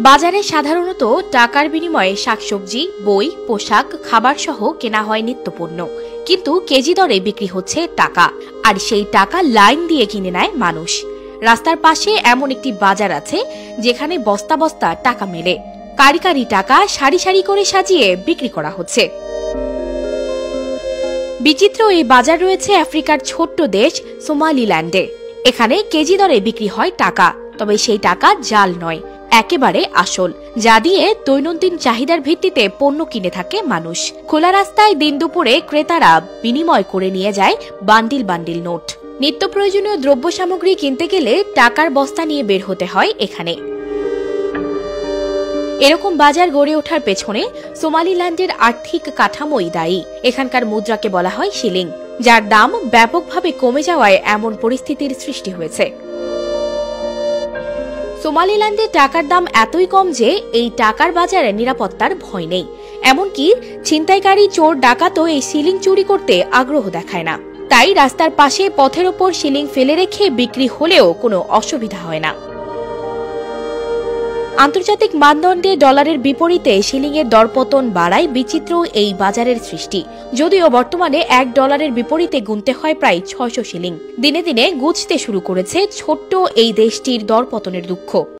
বাজারে সাধারণত টাকার বিনিময়ে শাকসবজি, বই, পোশাক, খাবার সহ কেনা হয় নিত্যপণ্য, কিন্তু কেজি দরে বিক্রি হচ্ছে টাকা। আর সেই টাকা লাইন দিয়ে কিনে নেয় মানুষ। রাস্তার পাশে এমন একটি বাজার আছে যেখানে বস্তা বস্তা টাকা মেলে। কারি কারি টাকা সারি সারি করে সাজিয়ে বিক্রি করা হচ্ছে। বিচিত্র এই বাজার রয়েছে আফ্রিকার ছোট্ট দেশ সোমালিল্যান্ডে। এখানে কেজি দরে বিক্রি হয় টাকা, তবে সেই টাকা জাল নয়, একেবারে আসল, যা দিয়ে দৈনন্দিন চাহিদার ভিত্তিতে পণ্য কিনে থাকে মানুষ। খোলা রাস্তায় দিন দুপুরে ক্রেতারা বিনিময় করে নিয়ে যায় বান্ডিল বান্ডিল নোট। নিত্য প্রয়োজনীয় দ্রব্য সামগ্রী কিনতে গেলে টাকার বস্তা নিয়ে বের হতে হয় এখানে। এরকম বাজার গড়ে ওঠার পেছনে সোমালিল্যান্ডের আর্থিক কাঠামোই দায়ী। এখানকার মুদ্রাকে বলা হয় শিলিং, যার দাম ব্যাপকভাবে কমে যাওয়ায় এমন পরিস্থিতির সৃষ্টি হয়েছে। সোমালিল্যান্ডে টাকার দাম এতই কম যে এই টাকার বাজারে নিরাপত্তার ভয় নেই। এমনকি ছিনতাইকারী, চোর, ডাকাতও এই শিলিং চুরি করতে আগ্রহ দেখায় না। তাই রাস্তার পাশে পথের ওপর শিলিং ফেলে রেখে বিক্রি হলেও কোনো অসুবিধা হয় না। আন্তর্জাতিক মানদণ্ডে ডলারের বিপরীতে শিলিংয়ের দরপতন বাড়ায় বিচিত্র এই বাজারের সৃষ্টি। যদিও বর্তমানে $1 বিপরীতে গুনতে হয় প্রায় 600 শিলিং। দিনে দিনে গুছতে শুরু করেছে ছোট্ট এই দেশটির দরপতনের দুঃখ।